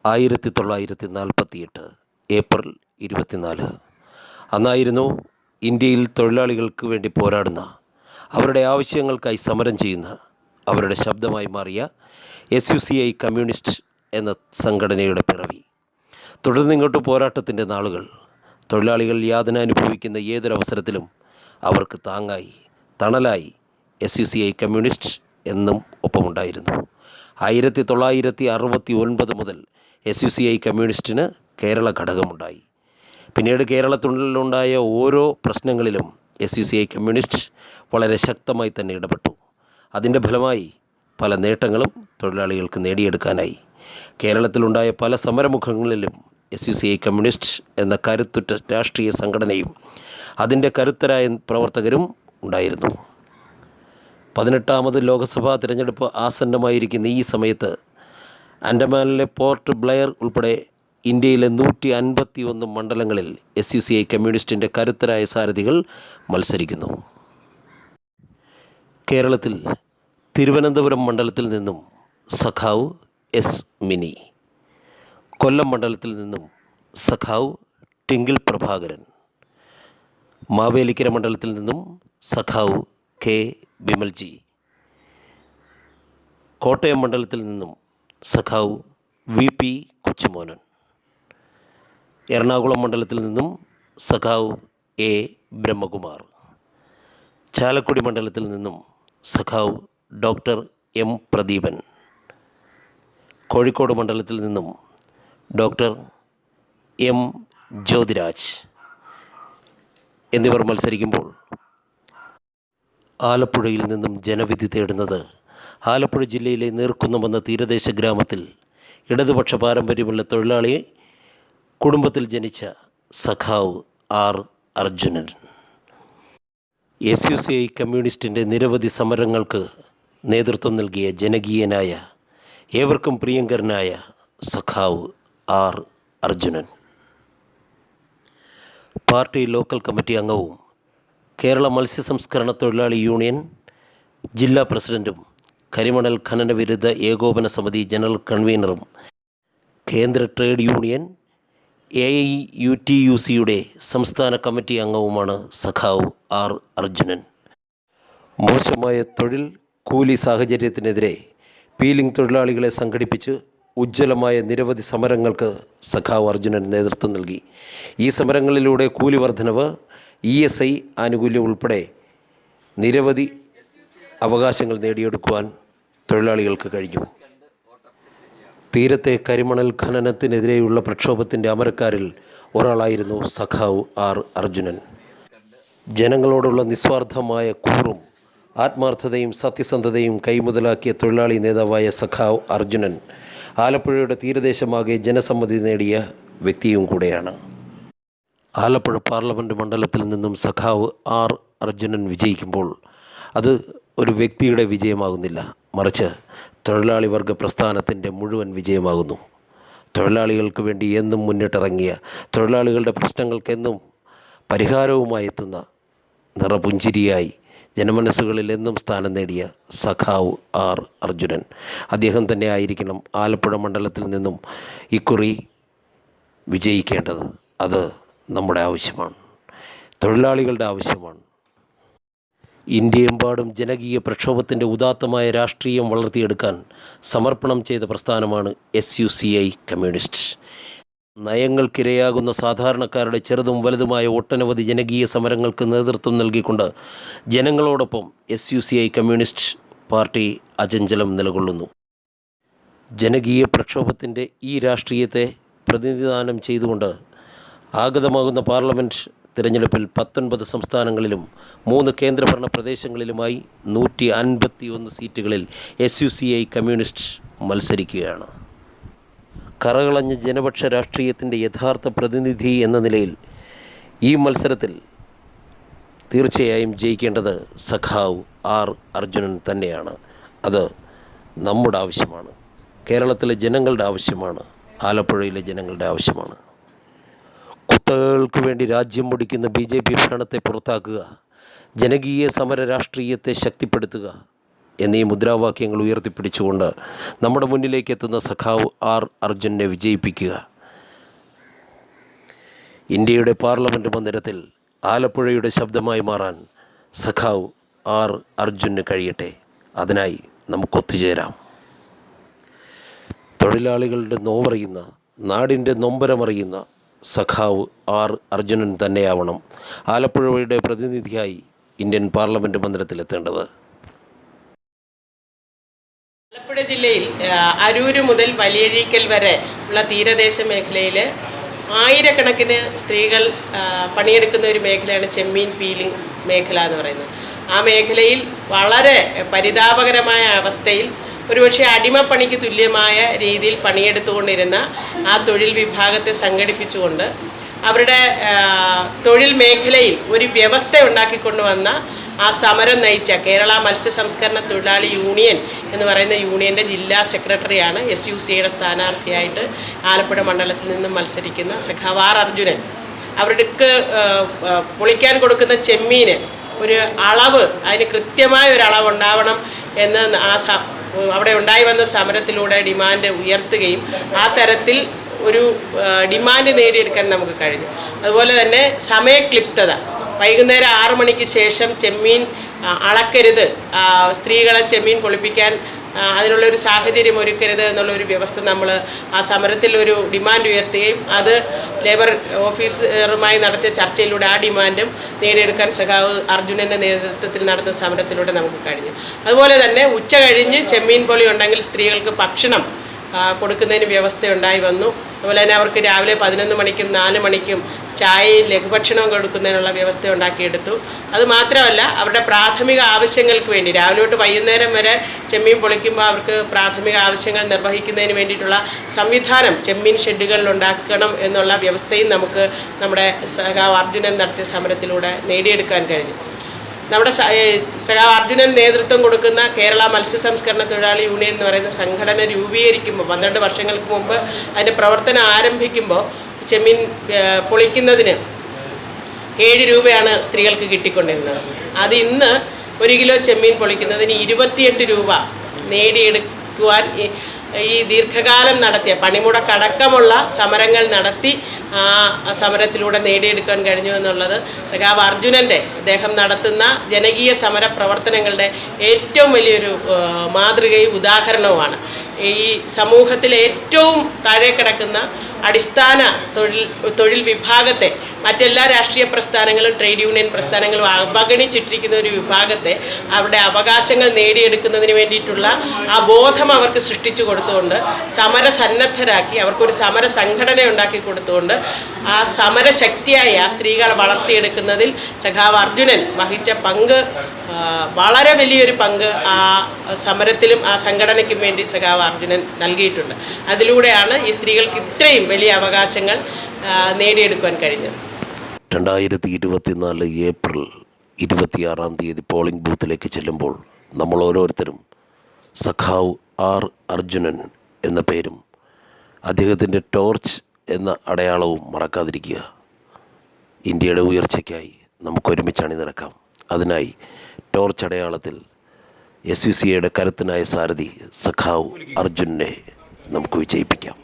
1948 April 24 അന്നായിരുന്നു ഇന്ത്യയിൽ തൊഴിലാളികൾക്ക് വേണ്ടി പോരാടുന്ന, അവരുടെ ആവശ്യങ്ങൾക്കായി സമരം ചെയ്യുന്ന, അവരുടെ ശബ്ദമായി മാറിയ SUCI കമ്മ്യൂണിസ്റ്റ് എന്ന സംഘടനയുടെ പിറവി. തുടർന്നിങ്ങോട്ട് പോരാട്ടത്തിൻ്റെ നാളുകൾ. തൊഴിലാളികൾ യാതന അനുഭവിക്കുന്ന ഏതൊരവസരത്തിലും അവർക്ക് താങ്ങായി, തണലായി SUCI കമ്മ്യൂണിസ്റ്റ് എന്നും ഒപ്പമുണ്ടായിരുന്നു. 1969 മുതൽ SUCI കമ്മ്യൂണിസ്റ്റിന് കേരള ഘടകമുണ്ടായി. പിന്നീട് കേരളത്തിലുണ്ടായ ഓരോ പ്രശ്നങ്ങളിലും SUCI കമ്മ്യൂണിസ്റ്റ് വളരെ ശക്തമായി തന്നെ ഇടപെട്ടു. അതിൻ്റെ ഫലമായി പല നേട്ടങ്ങളും തൊഴിലാളികൾക്ക് നേടിയെടുക്കാനായി. കേരളത്തിലുണ്ടായ പല സമരമുഖങ്ങളിലും SUCI കമ്മ്യൂണിസ്റ്റ് എന്ന കരുത്തുറ്റ രാഷ്ട്രീയ സംഘടനയും അതിൻ്റെ കരുത്തരായ പ്രവർത്തകരും ഉണ്ടായിരുന്നു. 18ാമത് ലോക്സഭാ തിരഞ്ഞെടുപ്പ് ആസന്നമായിരിക്കുന്ന ഈ സമയത്ത് ആൻഡമാനിലെ പോർട്ട് ബ്ലെയർ ഉൾപ്പെടെ ഇന്ത്യയിലെ 151 മണ്ഡലങ്ങളിൽ SUCI കമ്മ്യൂണിസ്റ്റിൻ്റെ കരുത്തരായ സാരഥികൾ മത്സരിക്കുന്നു. കേരളത്തിൽ തിരുവനന്തപുരം മണ്ഡലത്തിൽ നിന്നും സഖാവ് S. മിനി, കൊല്ലം മണ്ഡലത്തിൽ നിന്നും സഖാവ് ടിങ്കിൾ പ്രഭാകരൻ, മാവേലിക്കര മണ്ഡലത്തിൽ നിന്നും സഖാവ് K. ബിമൽജി, കോട്ടയം മണ്ഡലത്തിൽ നിന്നും സഖാവ് VP കൊച്ചുമോനൻ, എറണാകുളം മണ്ഡലത്തിൽ നിന്നും സഖാവ് A. ബ്രഹ്മകുമാർ, ചാലക്കുടി മണ്ഡലത്തിൽ നിന്നും സഖാവ് ഡോക്ടർ M. പ്രദീപൻ, കോഴിക്കോട് മണ്ഡലത്തിൽ നിന്നും ഡോക്ടർ M. ജ്യോതിരാജ് എന്നിവർ മത്സരിക്കുമ്പോൾ ആലപ്പുഴയിൽ നിന്നും ജനവിധി തേടുന്നത് ആലപ്പുഴ ജില്ലയിലെ നീർക്കുന്നമെന്ന തീരദേശ ഗ്രാമത്തിൽ ഇടതുപക്ഷ പാരമ്പര്യമുള്ള തൊഴിലാളി കുടുംബത്തിൽ ജനിച്ച സഖാവ് R. അർജുനൻ. SUCI കമ്മ്യൂണിസ്റ്റിൻ്റെ നിരവധി സമരങ്ങൾക്ക് നേതൃത്വം നൽകിയ ജനകീയനായ, ഏവർക്കും പ്രിയങ്കരനായ സഖാവ് R. Arjunan. Party local committee അംഗവും കേരള മത്സ്യസംസ്കരണ തൊഴിലാളി യൂണിയൻ ജില്ലാ പ്രസിഡൻറ്റും കരിമണൽ ഖനന വിരുദ്ധ ഏകോപന സമിതി ജനറൽ കൺവീനറും കേന്ദ്ര ട്രേഡ് യൂണിയൻ AIUTUCയുടെ സംസ്ഥാന കമ്മിറ്റി അംഗവുമാണ് സഖാവ് R. അർജുനൻ. മോശമായ തൊഴിൽ കൂലി സാഹചര്യത്തിനെതിരെ പീലിംഗ് തൊഴിലാളികളെ സംഘടിപ്പിച്ച് ഉജ്ജ്വലമായ നിരവധി സമരങ്ങൾക്ക് സഖാവ് അർജുനൻ നേതൃത്വം നൽകി. ഈ സമരങ്ങളിലൂടെ കൂലി വർധനവ്, ESI ആനുകൂല്യം ഉൾപ്പെടെ നിരവധി അവകാശങ്ങൾ നേടിയെടുക്കുവാൻ തൊഴിലാളികൾക്ക് കഴിഞ്ഞു. തീരത്തെ കരിമണൽ ഖനനത്തിനെതിരെയുള്ള പ്രക്ഷോഭത്തിൻ്റെ അമരക്കാരിൽ ഒരാളായിരുന്നു സഖാവ് R. അർജുനൻ. ജനങ്ങളോടുള്ള നിസ്വാർത്ഥമായ കൂറും ആത്മാർത്ഥതയും സത്യസന്ധതയും കൈമുതലാക്കിയ തൊഴിലാളി നേതാവായ സഖാവ് അർജുനൻ ആലപ്പുഴയുടെ തീരദേശമാകെ ജനസമ്മതി നേടിയ വ്യക്തിയും കൂടെയാണ്. ആലപ്പുഴ പാർലമെൻറ്റ് മണ്ഡലത്തിൽ നിന്നും സഖാവ് R. അർജുനൻ വിജയിക്കുമ്പോൾ അത് ഒരു വ്യക്തിയുടെ വിജയമാകുന്നില്ല, മറിച്ച് തൊഴിലാളി വർഗ പ്രസ്ഥാനത്തിൻ്റെ മുഴുവൻ വിജയമാകുന്നു. തൊഴിലാളികൾക്ക് വേണ്ടി എന്നും മുന്നിട്ടിറങ്ങിയ, തൊഴിലാളികളുടെ പ്രശ്നങ്ങൾക്കെന്നും പരിഹാരവുമായി എത്തുന്ന നിറപുഞ്ചിരിയായി ജനമനസ്സുകളിൽ എന്നും സ്ഥാനം നേടിയ സഖാവ് R. അർജുനൻ. അദ്ദേഹം തന്നെ ആയിരിക്കണം ആലപ്പുഴ മണ്ഡലത്തിൽ നിന്നും ഇക്കുറി വിജയിക്കേണ്ടത്. അത് നമ്മുടെ ആവശ്യമാണ്, തൊഴിലാളികളുടെ ആവശ്യമാണ്. ഇന്ത്യയെമ്പാടും ജനകീയ പ്രക്ഷോഭത്തിൻ്റെ ഉദാത്തമായ രാഷ്ട്രീയം വളർത്തിയെടുക്കാൻ സമർപ്പണം ചെയ്ത പ്രസ്ഥാനമാണ് SUCI കമ്മ്യൂണിസ്റ്റ്. നയങ്ങൾക്കിരയാകുന്ന സാധാരണക്കാരുടെ ചെറുതും വലുതുമായ ഒട്ടനവധി ജനകീയ സമരങ്ങൾക്ക് നേതൃത്വം നൽകിക്കൊണ്ട് ജനങ്ങളോടൊപ്പം SUCI കമ്മ്യൂണിസ്റ്റ് പാർട്ടി അചഞ്ചലം നിലകൊള്ളുന്നു. ജനകീയ പ്രക്ഷോഭത്തിൻ്റെ ഈ രാഷ്ട്രീയത്തെ പ്രതിനിധാനം ചെയ്തുകൊണ്ട് ആഗതമാകുന്ന പാർലമെൻറ്റ് തിരഞ്ഞെടുപ്പിൽ 19 സംസ്ഥാനങ്ങളിലും 3 കേന്ദ്രഭരണ പ്രദേശങ്ങളിലുമായി 151 സീറ്റുകളിൽ SUCI കമ്മ്യൂണിസ്റ്റ് മത്സരിക്കുകയാണ്. കറകളഞ്ഞ ജനപക്ഷ രാഷ്ട്രീയത്തിൻ്റെ യഥാർത്ഥ പ്രതിനിധി എന്ന നിലയിൽ ഈ മത്സരത്തിൽ തീർച്ചയായും ജയിക്കേണ്ടത് സഖാവ് R. അർജുനൻ തന്നെയാണ്. അത് നമ്മുടെ ആവശ്യമാണ്, കേരളത്തിലെ ജനങ്ങളുടെ ആവശ്യമാണ്, ആലപ്പുഴയിലെ ജനങ്ങളുടെ ആവശ്യമാണ്. കുത്തകകൾക്ക് വേണ്ടി രാജ്യം മുടിക്കുന്ന BJP ഭരണത്തെ പുറത്താക്കുക, ജനകീയ സമര രാഷ്ട്രീയത്തെ ശക്തിപ്പെടുത്തുക, എന്നീ മുദ്രാവാക്യങ്ങൾ ഉയർത്തിപ്പിടിച്ചുകൊണ്ട് നമ്മുടെ മുന്നിലേക്ക് എത്തുന്ന സഖാവ് ആർ അർജുനെ വിജയിപ്പിക്കുക. ഇന്ത്യയുടെ പാർലമെൻറ്റ് മന്ദിരത്തിൽ ആലപ്പുഴയുടെ ശബ്ദമായി മാറാൻ സഖാവ് ആർ അർജുന് കഴിയട്ടെ. അതിനായി നമുക്കൊത്തുചേരാം. തൊഴിലാളികളുടെ നോവറിയുന്ന, നാടിൻ്റെ നൊമ്പരമറിയുന്ന സഖാവ് ആർ അർജുനൻ തന്നെയാവണം ആലപ്പുഴയുടെ പ്രതിനിധിയായി ഇന്ത്യൻ പാർലമെൻറ്റ് മന്ദിരത്തിലെത്തേണ്ടത്. ആലപ്പുഴ ജില്ലയിൽ അരൂര് മുതൽ വലിയഴീക്കൽ വരെ ഉള്ള തീരദേശ മേഖലയിൽ ആയിരക്കണക്കിന് സ്ത്രീകൾ പണിയെടുക്കുന്ന ഒരു മേഖലയാണ് ചെമ്മീൻ പീലിംഗ് മേഖല എന്ന് പറയുന്നത്. ആ മേഖലയിൽ വളരെ പരിതാപകരമായ അവസ്ഥയിൽ ഒരുപക്ഷെ അടിമപ്പണിക്ക് തുല്യമായ രീതിയിൽ പണിയെടുത്തുകൊണ്ടിരുന്ന ആ തൊഴിൽ വിഭാഗത്തെ സംഘടിപ്പിച്ചുകൊണ്ട് അവരുടെ തൊഴിൽ മേഖലയിൽ ഒരു വ്യവസ്ഥ ഉണ്ടാക്കിക്കൊണ്ടുവന്ന ആ സമരം നയിച്ച കേരള മത്സ്യ സംസ്കരണ തൊഴിലാളി യൂണിയൻ എന്ന് പറയുന്ന യൂണിയൻ്റെ ജില്ലാ സെക്രട്ടറിയാണ് SUCയുടെ സ്ഥാനാർത്ഥിയായിട്ട് ആലപ്പുഴ മണ്ഡലത്തിൽ നിന്നും മത്സരിക്കുന്ന സഖാവ് ആർ അർജുനൻ. അവർക്ക് പൊളിക്കാൻ കൊടുക്കുന്ന ചെമ്മീന് ഒരു അളവ്, അതിന് കൃത്യമായ ഒരു അളവ് ഉണ്ടാവണം എന്ന് അവിടെ ഉണ്ടായി വന്ന സമരത്തിലൂടെ ഡിമാൻഡ് ഉയർത്തുകയും ആ തരത്തിൽ ഒരു ഡിമാൻഡ് നേടിയെടുക്കാൻ നമുക്ക് കഴിഞ്ഞു. അതുപോലെ തന്നെ സമയക്ലിപ്തത, വൈകുന്നേരം 6 മണിക്ക് ശേഷം ചെമ്മീൻ അളക്കരുത്, സ്ത്രീകളെ ചെമ്മീൻ പൊളിപ്പിക്കാൻ അതിനുള്ളൊരു സാഹചര്യം ഒരുക്കരുത് എന്നുള്ളൊരു വ്യവസ്ഥ നമ്മൾ ആ സമരത്തിൽ ഒരു ഡിമാൻഡ് ഉയർത്തുകയും അത് ലേബർ ഓഫീസറുമായി നടത്തിയ ചർച്ചയിലൂടെ ആ ഡിമാൻഡും നേടിയെടുക്കാൻ സഖാവ് അർജുനൻ്റെ നേതൃത്വത്തിൽ നടന്ന സമരത്തിലൂടെ നമുക്ക് കഴിഞ്ഞു. അതുപോലെ തന്നെ ഉച്ച കഴിഞ്ഞ് ചെമ്മീൻ പൊളി ഉണ്ടെങ്കിൽ സ്ത്രീകൾക്ക് ഭക്ഷണം കൊടുക്കുന്നതിന് വ്യവസ്ഥയുണ്ടായി വന്നു. അതുപോലെ തന്നെ അവർക്ക് രാവിലെ 11 മണിക്കും 4 മണിക്കും ചായയും ലഘുഭക്ഷണവും കൊടുക്കുന്നതിനുള്ള വ്യവസ്ഥ ഉണ്ടാക്കിയെടുത്തു. അതുമാത്രമല്ല, അവരുടെ പ്രാഥമിക ആവശ്യങ്ങൾക്ക് വേണ്ടി രാവിലെ തൊട്ട് വൈകുന്നേരം വരെ ചെമ്മീൻ പൊളിക്കുമ്പോൾ അവർക്ക് പ്രാഥമിക ആവശ്യങ്ങൾ നിർവഹിക്കുന്നതിന് വേണ്ടിയിട്ടുള്ള സംവിധാനം ചെമ്മീൻ ഷെഡുകളിൽ ഉണ്ടാക്കണം എന്നുള്ള വ്യവസ്ഥയും നമുക്ക് നമ്മുടെ സഖാവ് അർജുനൻ നടത്തിയ സമരത്തിലൂടെ നേടിയെടുക്കാൻ കഴിഞ്ഞു. നമ്മുടെ സഖാവ് അർജുനൻ നേതൃത്വം കൊടുക്കുന്ന കേരള മത്സ്യ സംസ്കരണ തൊഴിലാളി യൂണിയൻ എന്ന് പറയുന്ന സംഘടന രൂപീകരിക്കുമ്പോൾ 12 വർഷങ്ങൾക്ക് മുമ്പ് അതിൻ്റെ പ്രവർത്തനം ആരംഭിക്കുമ്പോൾ ചെമ്മീൻ പൊളിക്കുന്നതിന് 7 രൂപയാണ് സ്ത്രീകൾക്ക് കിട്ടിക്കൊണ്ടിരുന്നത്. അത് ഇന്ന് 1 കിലോ ചെമ്മീൻ പൊളിക്കുന്നതിന് 28 രൂപ നേടിയെടുക്കുവാൻ ഈ ദീർഘകാലം നടത്തിയ പണിമുടക്കടക്കമുള്ള സമരങ്ങൾ നടത്തി ആ സമരത്തിലൂടെ നേടിയെടുക്കാൻ കഴിഞ്ഞു എന്നുള്ളത് സഖാവ് അർജുനൻ്റെ അദ്ദേഹം നടത്തുന്ന ജനകീയ സമര പ്രവർത്തനങ്ങളുടെ ഏറ്റവും വലിയൊരു മാതൃകയും ഉദാഹരണവുമാണ്. ഈ സമൂഹത്തിലെ ഏറ്റവും താഴെ കിടക്കുന്ന അടിസ്ഥാന തൊഴിൽ വിഭാഗത്തെ മറ്റെല്ലാ രാഷ്ട്രീയ പ്രസ്ഥാനങ്ങളും ട്രേഡ് യൂണിയൻ പ്രസ്ഥാനങ്ങളും അവഗണിച്ചിട്ടിരിക്കുന്ന ഒരു വിഭാഗത്തെ അവരുടെ അവകാശങ്ങൾ നേടിയെടുക്കുന്നതിന് വേണ്ടിയിട്ടുള്ള ആ ബോധം അവർക്ക് സൃഷ്ടിച്ചു കൊടുത്തുകൊണ്ട് സമരസന്നദ്ധരാക്കി അവർക്കൊരു സമര സംഘടന ഉണ്ടാക്കി കൊടുത്തുകൊണ്ട് ആ സമരശക്തിയായി ആ സ്ത്രീകളെ വളർത്തിയെടുക്കുന്നതിൽ സഖാവ് അർജുനൻ വഹിച്ച പങ്ക്, വളരെ വലിയൊരു പങ്ക് ആ സമരത്തിലും ആ സംഘടനയ്ക്കും വേണ്ടി സഖാവ് അർജുനൻ നൽകിയിട്ടുണ്ട്. അതിലൂടെയാണ് ഈ സ്ത്രീകൾക്ക് ഇത്രയും വലിയ അവകാശങ്ങൾ നേടിയെടുക്കാൻ കഴിഞ്ഞത്. 2024 ഏപ്രിൽ 26-ാം തീയതി പോളിംഗ് ബൂത്തിലേക്ക് ചെല്ലുമ്പോൾ നമ്മൾ ഓരോരുത്തരും സഖാവ് ആർ അർജുനൻ എന്ന പേരും അദ്ദേഹത്തിൻ്റെ ടോർച്ച് എന്ന അടയാളവും മറക്കാതിരിക്കുക. ഇന്ത്യയുടെ ഉയർച്ചയ്ക്കായി നമുക്കൊരുമിച്ച് അണിനിരക്കാം. അതിനായി ടോർച്ച് അടയാളത്തിൽ SUCയുടെ കരുത്തനായ സാരഥി സഖാവ് അർജുനെ നമുക്ക് വിജയിപ്പിക്കാം.